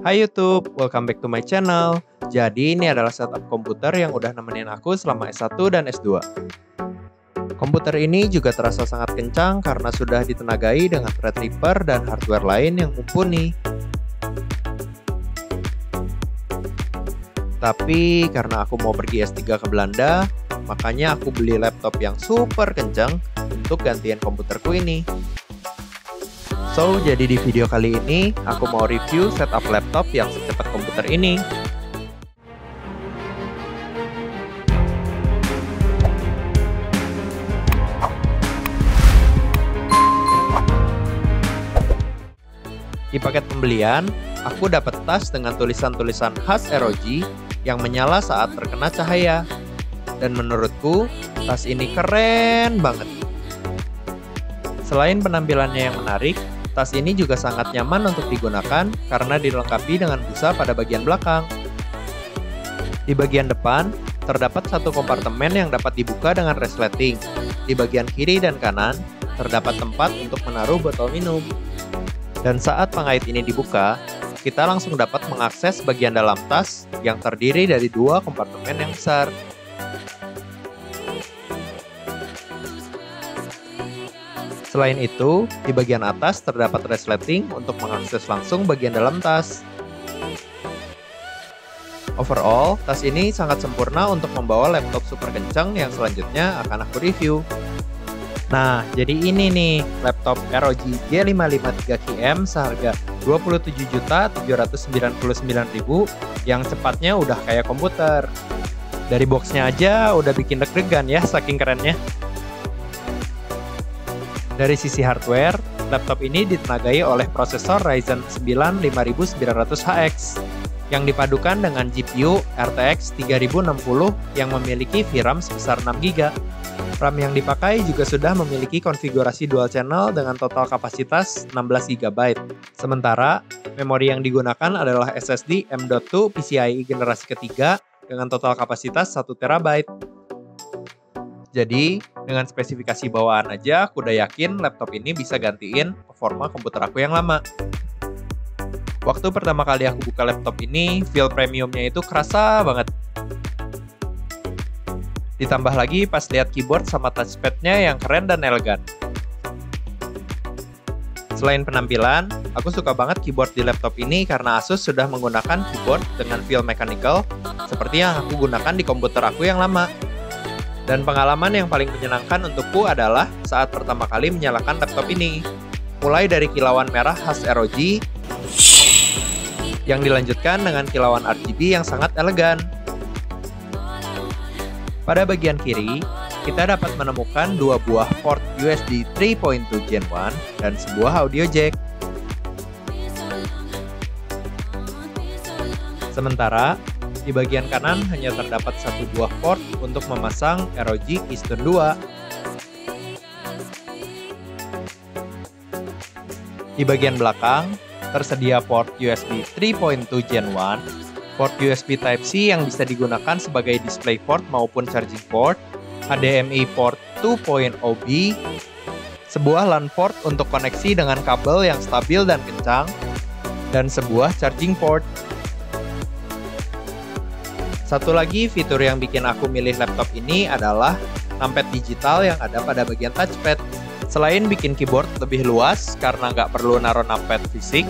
Hai YouTube, welcome back to my channel. Jadi ini adalah setup komputer yang udah nemenin aku selama S1 dan S2. Komputer ini juga terasa sangat kencang karena sudah ditenagai dengan Threadripper dan hardware lain yang mumpuni. Tapi karena aku mau pergi S3 ke Belanda, makanya aku beli laptop yang super kencang untuk gantian komputerku ini. So, jadi di video kali ini, aku mau review setup laptop yang secepat komputer ini. Di paket pembelian, aku dapat tas dengan tulisan-tulisan khas ROG yang menyala saat terkena cahaya. Dan menurutku, tas ini keren banget. Selain penampilannya yang menarik, tas ini juga sangat nyaman untuk digunakan karena dilengkapi dengan busa pada bagian belakang. Di bagian depan, terdapat satu kompartemen yang dapat dibuka dengan resleting. Di bagian kiri dan kanan, terdapat tempat untuk menaruh botol minum. Dan saat pengait ini dibuka, kita langsung dapat mengakses bagian dalam tas yang terdiri dari dua kompartemen yang besar. Selain itu, di bagian atas terdapat resleting untuk mengakses langsung bagian dalam tas. Overall, tas ini sangat sempurna untuk membawa laptop super kencang yang selanjutnya akan aku review. Nah, jadi ini nih, laptop ROG G553KM seharga Rp27.799.000 yang cepatnya udah kayak komputer. Dari boxnya aja udah bikin deg-degan ya, saking kerennya. Dari sisi hardware, laptop ini ditenagai oleh prosesor Ryzen 9 5900HX yang dipadukan dengan GPU RTX 3060 yang memiliki VRAM sebesar 6GB. RAM yang dipakai juga sudah memiliki konfigurasi dual channel dengan total kapasitas 16GB. Sementara, memori yang digunakan adalah SSD M.2 PCIe generasi ketiga dengan total kapasitas 1TB. Jadi, dengan spesifikasi bawaan aja, aku udah yakin laptop ini bisa gantiin performa komputer aku yang lama. Waktu pertama kali aku buka laptop ini, feel premiumnya itu kerasa banget. Ditambah lagi pas lihat keyboard sama touchpad-nya yang keren dan elegan. Selain penampilan, aku suka banget keyboard di laptop ini karena Asus sudah menggunakan keyboard dengan feel mechanical seperti yang aku gunakan di komputer aku yang lama. Dan pengalaman yang paling menyenangkan untukku adalah saat pertama kali menyalakan laptop ini. Mulai dari kilauan merah khas ROG, yang dilanjutkan dengan kilauan RGB yang sangat elegan. Pada bagian kiri, kita dapat menemukan dua buah port USB 3.2 Gen 1 dan sebuah audio jack. Sementara, di bagian kanan hanya terdapat satu buah port untuk memasang ROG Keystone 2. Di bagian belakang, tersedia port USB 3.2 Gen 1, port USB Type-C yang bisa digunakan sebagai DisplayPort maupun charging port, HDMI port 2.0B, sebuah LAN port untuk koneksi dengan kabel yang stabil dan kencang, dan sebuah charging port. Satu lagi fitur yang bikin aku milih laptop ini adalah numpad digital yang ada pada bagian touchpad. Selain bikin keyboard lebih luas karena nggak perlu naruh numpad fisik,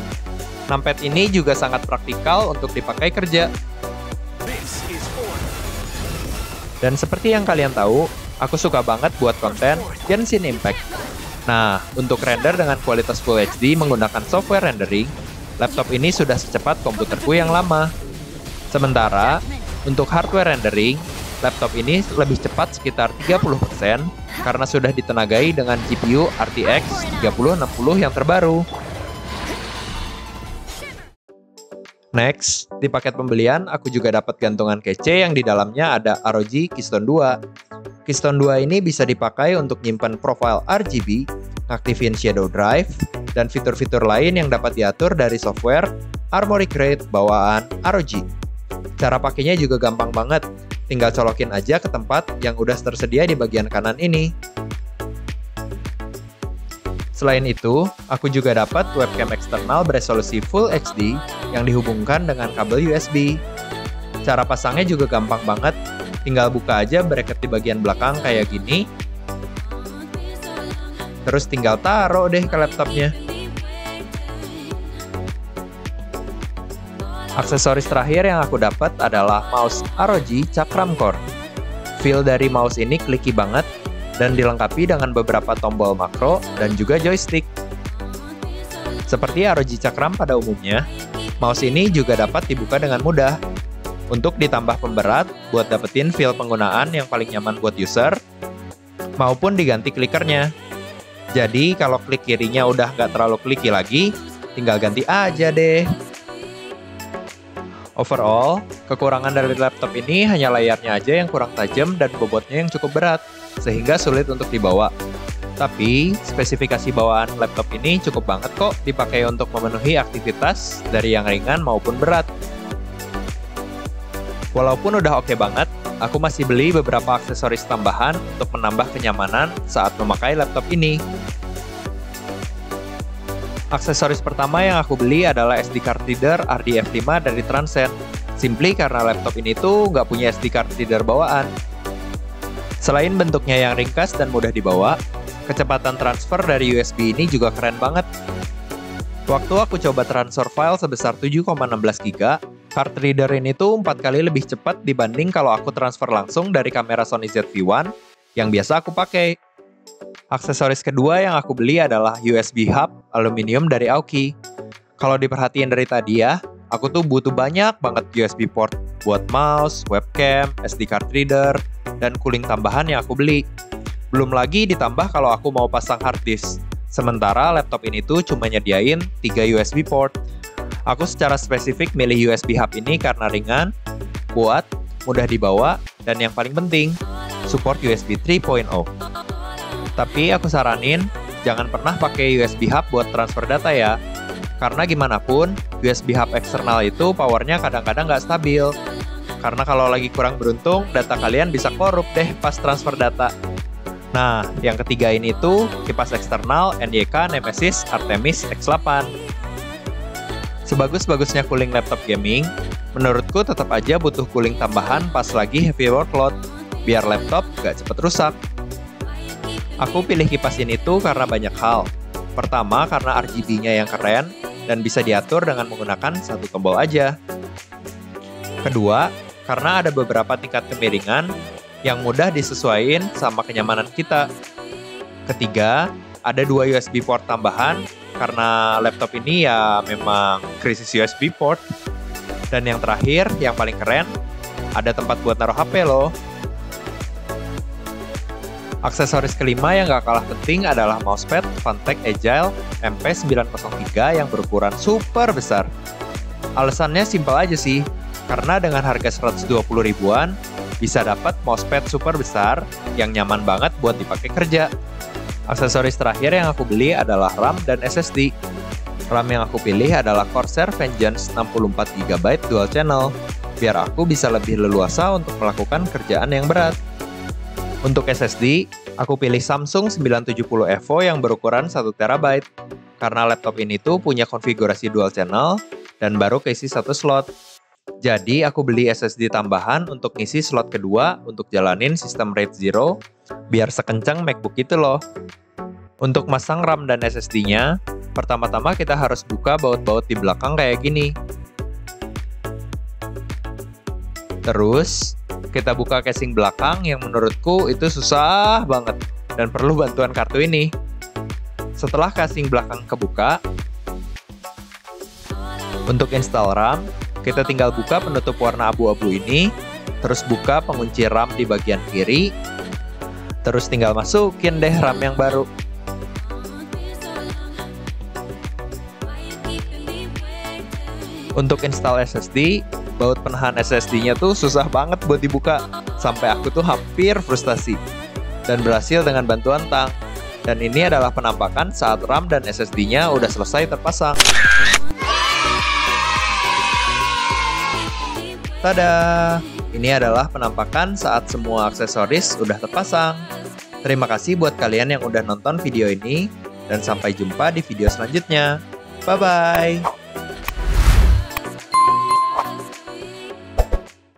numpad ini juga sangat praktikal untuk dipakai kerja. Dan seperti yang kalian tahu, aku suka banget buat konten Genshin Impact. Nah, untuk render dengan kualitas Full HD menggunakan software rendering, laptop ini sudah secepat komputerku yang lama. Sementara, untuk hardware rendering, laptop ini lebih cepat sekitar 30% karena sudah ditenagai dengan GPU RTX 3060 yang terbaru. Next, di paket pembelian aku juga dapat gantungan kece yang di dalamnya ada ROG Keystone 2. Keystone 2 ini bisa dipakai untuk nyimpan profile RGB, ngaktifin shadow drive, dan fitur-fitur lain yang dapat diatur dari software Armoury Crate bawaan ROG. Cara pakainya juga gampang banget, tinggal colokin aja ke tempat yang udah tersedia di bagian kanan ini. Selain itu, aku juga dapat webcam eksternal beresolusi Full HD yang dihubungkan dengan kabel USB. Cara pasangnya juga gampang banget, tinggal buka aja bracket di bagian belakang kayak gini. Terus tinggal taruh deh ke laptopnya. Aksesoris terakhir yang aku dapat adalah mouse ROG Cakram Core. Feel dari mouse ini clicky banget dan dilengkapi dengan beberapa tombol makro dan juga joystick. Seperti ROG Cakram pada umumnya, mouse ini juga dapat dibuka dengan mudah. Untuk ditambah pemberat buat dapetin feel penggunaan yang paling nyaman buat user, maupun diganti clickernya. Jadi kalau klik kirinya udah nggak terlalu clicky lagi, tinggal ganti aja deh. Overall, kekurangan dari laptop ini hanya layarnya aja yang kurang tajam dan bobotnya yang cukup berat, sehingga sulit untuk dibawa. Tapi, spesifikasi bawaan laptop ini cukup banget kok dipakai untuk memenuhi aktivitas dari yang ringan maupun berat. Walaupun udah oke banget, aku masih beli beberapa aksesoris tambahan untuk menambah kenyamanan saat memakai laptop ini. Aksesoris pertama yang aku beli adalah SD card reader RDF5 dari Transcend. Simply karena laptop ini tuh nggak punya SD card reader bawaan. Selain bentuknya yang ringkas dan mudah dibawa, kecepatan transfer dari USB ini juga keren banget. Waktu aku coba transfer file sebesar 7,16 GB, card reader ini tuh 4 kali lebih cepat dibanding kalau aku transfer langsung dari kamera Sony ZV-1 yang biasa aku pakai. Aksesoris kedua yang aku beli adalah USB hub aluminium dari Aoki. Kalau diperhatiin dari tadi ya, aku tuh butuh banyak banget USB port buat mouse, webcam, SD card reader, dan cooling tambahan yang aku beli. Belum lagi ditambah kalau aku mau pasang hard disk. Sementara laptop ini tuh cuma nyediain 3 USB port. Aku secara spesifik milih USB hub ini karena ringan, kuat, mudah dibawa, dan yang paling penting, support USB 3.0. Tapi aku saranin, jangan pernah pakai USB hub buat transfer data ya. Karena gimana pun, USB hub eksternal itu powernya kadang-kadang nggak stabil. Karena kalau lagi kurang beruntung, data kalian bisa korup deh pas transfer data. Nah, yang ketiga ini tuh kipas eksternal NYK Nemesis Artemis X8. Sebagus-bagusnya cooling laptop gaming, menurutku tetap aja butuh cooling tambahan pas lagi heavy workload, biar laptop nggak cepet rusak. Aku pilih kipas ini tuh karena banyak hal. Pertama, karena RGB-nya yang keren dan bisa diatur dengan menggunakan satu tombol aja. Kedua, karena ada beberapa tingkat kemiringan yang mudah disesuaikan sama kenyamanan kita. Ketiga, ada 2 USB port tambahan karena laptop ini ya memang krisis USB port. Dan yang terakhir, yang paling keren, ada tempat buat naruh HP loh. Aksesoris kelima yang gak kalah penting adalah mousepad Funtech Agile MP903 yang berukuran super besar. Alasannya simpel aja sih, karena dengan harga 120 ribuan, bisa dapat mousepad super besar yang nyaman banget buat dipakai kerja. Aksesoris terakhir yang aku beli adalah RAM dan SSD. RAM yang aku pilih adalah Corsair Vengeance 64GB dual channel, biar aku bisa lebih leluasa untuk melakukan kerjaan yang berat. Untuk SSD, aku pilih Samsung 970 EVO yang berukuran 1TB, karena laptop ini tuh punya konfigurasi dual channel dan baru keisi 1 slot. Jadi aku beli SSD tambahan untuk ngisi slot kedua untuk jalanin sistem RAID 0, biar sekencang MacBook itu loh. Untuk masang RAM dan SSD-nya, pertama-tama kita harus buka baut-baut di belakang kayak gini. Terus, kita buka casing belakang yang menurutku itu susah banget dan perlu bantuan kartu ini. Setelah casing belakang kebuka, untuk install RAM, kita tinggal buka penutup warna abu-abu ini, terus buka pengunci RAM di bagian kiri, terus tinggal masukin deh RAM yang baru. Untuk install SSD, baut penahan SSD-nya tuh susah banget buat dibuka, sampai aku tuh hampir frustasi. Dan berhasil dengan bantuan Tang. Dan ini adalah penampakan saat RAM dan SSD-nya udah selesai terpasang. Tada! Ini adalah penampakan saat semua aksesoris udah terpasang. Terima kasih buat kalian yang udah nonton video ini, dan sampai jumpa di video selanjutnya. Bye-bye!